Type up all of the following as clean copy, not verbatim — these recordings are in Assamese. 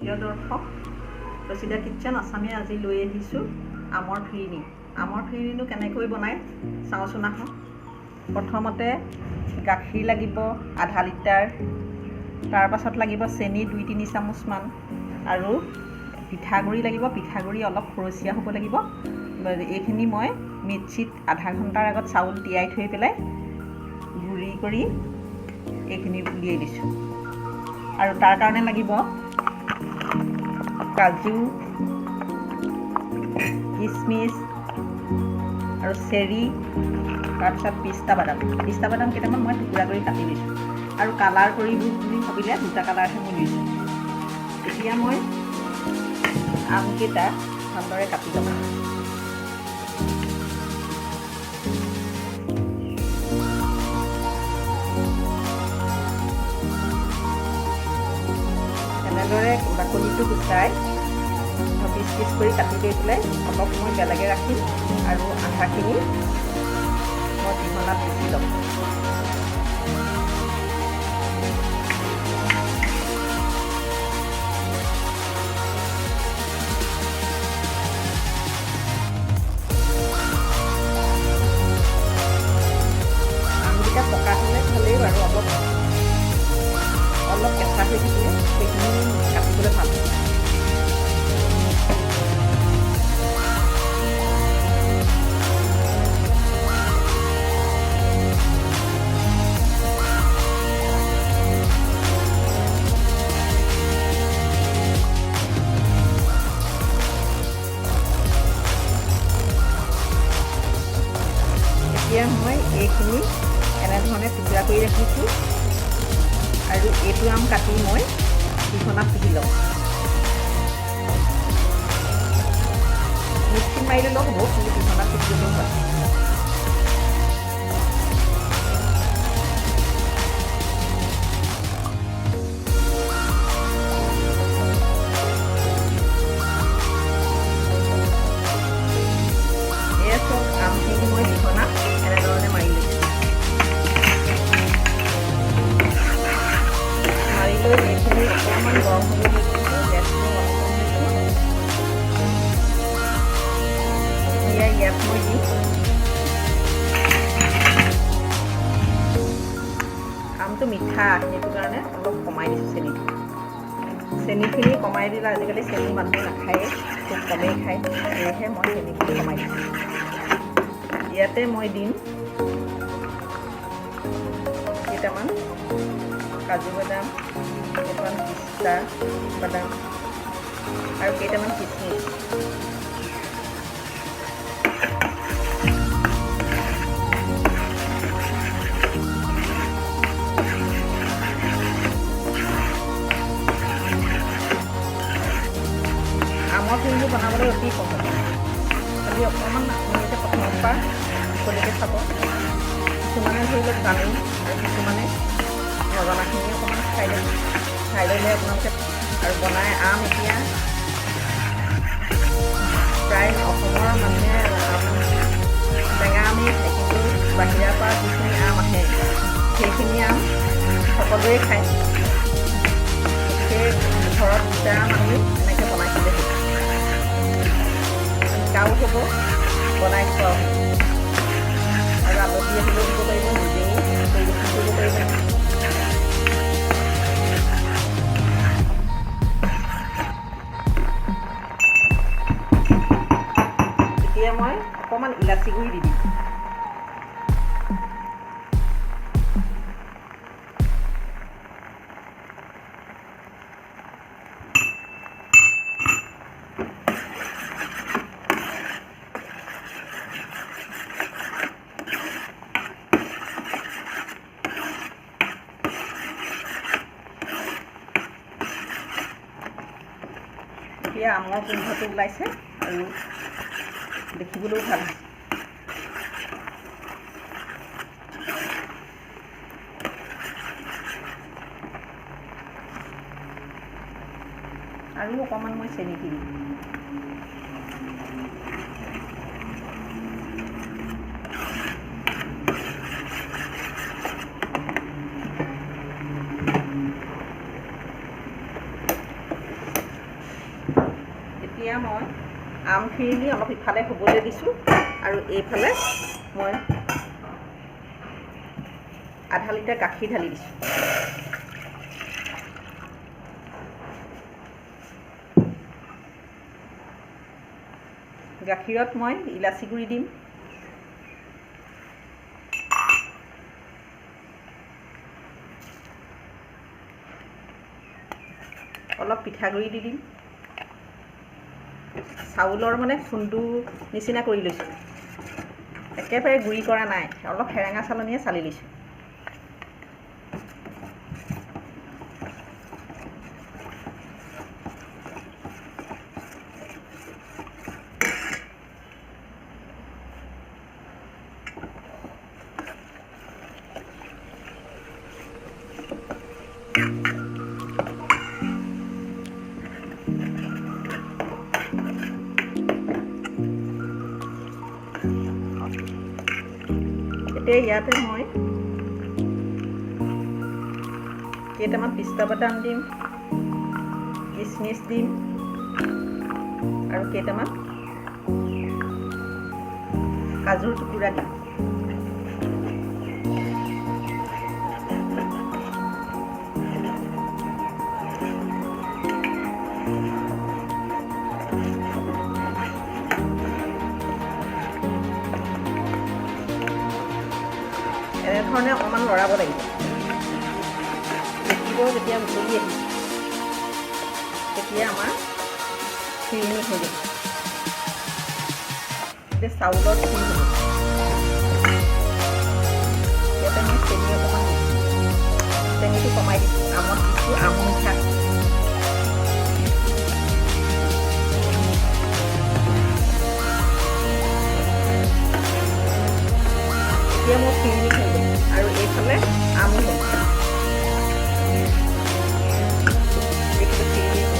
প্ৰিয় দৰ্শক, ৰচিদা কিটচেন আছামে আজি লৈ আহিছোঁ আমৰ ফিৰিনি। আমৰ ফিৰিনিনো কেনেকৈ বনায় চাওঁচোন আহক। প্ৰথমতে গাখীৰ লাগিব আধা লিটাৰ, তাৰ পাছত লাগিব চেনি 2-3 চামুচমান, আৰু পিঠাগুড়ি লাগিব। পিঠাগুড়ি অলপ খৰচীয়া হ'ব লাগিব। এইখিনি মই মিক্সিত আধা ঘণ্টাৰ আগত চাউল তিয়াই থৈ পেলাই গুড়ি কৰি এইখিনি উলিয়াই দিছোঁ। আৰু তাৰ কাৰণে লাগিব কাজু, কিচমিচ আৰু চেৰি, তাৰপিছত পিস্তা বাদাম কেইটামান মই টুকুৰা কৰি কাটি লৈছোঁ। আৰু কালাৰ কৰি বুলি ভাবিলে 2টা কালাৰহে মই লৈছোঁ। এতিয়া মই আমকেইটা ভালদৰে কাটি ল'ম। এনেদৰে বাকলিটো গুচাই পিচ পিচ কৰি কাটি লৈ পেলাই অলপ সময় বেলেগে ৰাখিম, আৰু আধাখিনি মই পিহনাত পিচি ল'ম। আমকেইটা পকা হ'লে ভালেই বাৰু, অলপ কেঁচা হৈ থাকিলে সেইখিনি কাটিবলৈ ভাল। এতিয়া মই এইখিনি এনেধৰণে টুকুৰা কৰি ৰাখিছোঁ, আৰু এইটো আম কাটি মই পিহনাত পিহি লওঁ। মিক্সিত মাৰি ল'লেও হ'ব, কিন্তু পিহনাত পিহিলেও হয়। এয়া চব আমখিনি মই পিহনাত এনেধৰণে মাৰি লৈছোঁ। মাৰি লৈ এইখিনি অকণমান গৰম হ'ব দিছোঁ, গেছটো অলপ কম দিছোঁ। এয়া ইয়াত মই দিম আমটো মিঠা, সেইটো কাৰণে অলপ কমাই দিছোঁ চেনিখিনি কমাই দিলে আজিকালি চেনি মানুহে নাখায়েই, খুব কমেই খায়, সেয়েহে মই চেনিখিনি কমাই দিছোঁ। ইয়াতে মই দিম কেইটামান কাজু বাদাম, কেইটামান পিস্তা বাদাম, আৰু কেইটামান কিচমিচ। আমৰ ফিৰিনি বনাবলৈ অতি সহজ, খালি অকণমান আপোনালোকে প্ৰথমৰ পৰা সকলোকে চাব। কিছুমানে ধৰি লওক জানেই, আৰু কিছুমানে নজনাখিনি অকণমান খাই ল'লে আপোনালোকে। আৰু বনাই আম এতিয়া প্ৰায় অসমৰ মানুহে টেঙা আমেই খায়, কিন্তু বাহিৰৰ পৰা যিখিনি আম আহে সেইখিনি আম সকলোৱে খায়। সেই ঘৰত দুটা আম আনি এনেকৈ বনাই খালে শিকাও হ'ব, বনাই খোৱাও হ'ব, আৰু আলহী আহিলেও দিব পাৰিব, নিজেও পৰিৱেশন কৰিব পাৰিব। এতিয়া মই অকণমান ইলাচি গুড়ি দি দিম। এতিয়া আমৰ গোন্ধটো ওলাইছে আৰু দেখিবলৈও ভাল হৈছে। আৰু অকণমান মই চেনি দিম। আমখিনি অলপ ইফালে হ'বলৈ দিছোঁ আৰু এইফালে মই আধা লিটাৰ গাখীৰ ঢালি দিছোঁ। গাখীৰত মই ইলাচি গুড়ি দিম, অলপ পিঠাগুড়ি দি দিম, চাউলৰ মানে খুন্দু নিচিনা কৰি লৈছোঁ, একেবাৰে গুড়ি কৰা নাই, অলপ সেৰেঙা চালনীয়ে চালি লৈছোঁ। এতিয়া ইয়াতে মই কেইটামান পিস্তা বাদাম দিম, কিচমিচ দিম আৰু কেইটামান কাজুৰ টুকুৰা দিম। এনেধৰণে অকণমান লৰাব লাগিব। দেখিব যেতিয়া উতলি আহিব তেতিয়া আমাৰ ফিৰিঙি হৈ যাব। এতিয়া চাউলৰ ফিৰিঙি হ'ব। ইয়াতে মই চেনি অকণমান দিছোঁ, চেনিটো কমাই দিছোঁ, আমত দিছোঁ আম মিঠা। এতিয়া মোৰ ফিৰিঙি হৈ গ'ল আৰু এইফালে আমো হ'ল। এইফালে ফিৰিঙি হ'ল।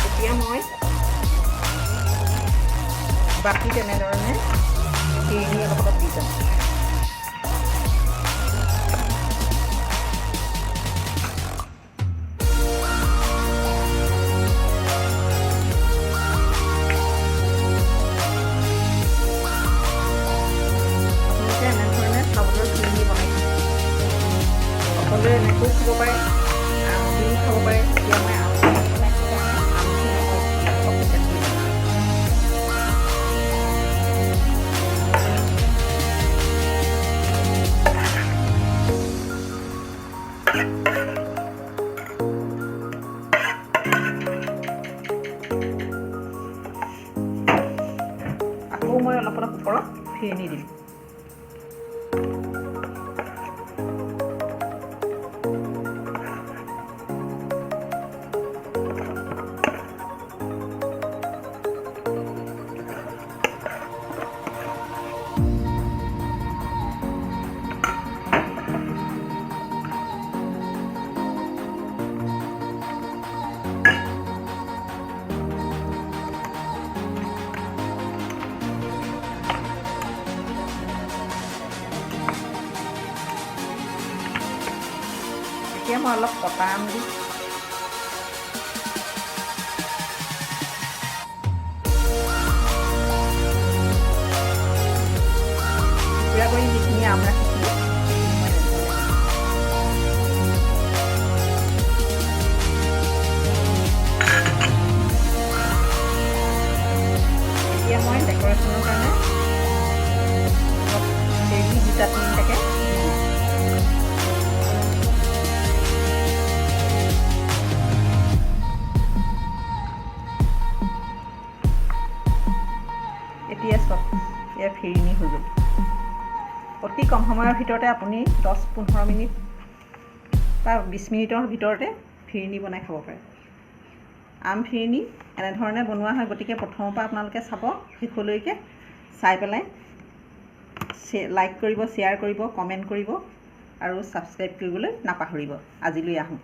এতিয়া মই বাকী তেনেধৰণে ফিৰিঙি অলপ দি যাম। সকলোৱে এনেকৈও খাব পাৰে, আম দিও খাব পাৰে। এতিয়া মই আম বনাইছোঁ কাৰণে আমখিনি অলপ কাটি দিম। আকৌ মই অলপ অলপ ওপৰত ফিৰিঙি দিম। এতিয়া মই অলপ কটা আম দিম। টুকুৰা কৰি যিখিনি আম ৰাখিছিলোঁ এতিয়া মই ডেক'ৰেশ্যনৰ কাৰণে অলপ চেৰি দুটা তিনিটাকৈ এতিয়া চব ইয়াৰ ফিৰিঙি হৈ গ'ল। অতি কম সময়ৰ ভিতৰতে আপুনি 10-15 মিনিট বা 20 মিনিটৰ ভিতৰতে ফিৰিঙি বনাই খাব পাৰে। আম ফিৰিঙি এনেধৰণে বনোৱা হয়, গতিকে প্ৰথমৰ পৰা আপোনালোকে চাব শেষলৈকে, চাই পেলাই লাইক কৰিব, শ্বেয়াৰ কৰিব, কমেণ্ট কৰিব আৰু ছাবস্ক্ৰাইব কৰিবলৈ নাপাহৰিব। আজিলৈ আহোঁ।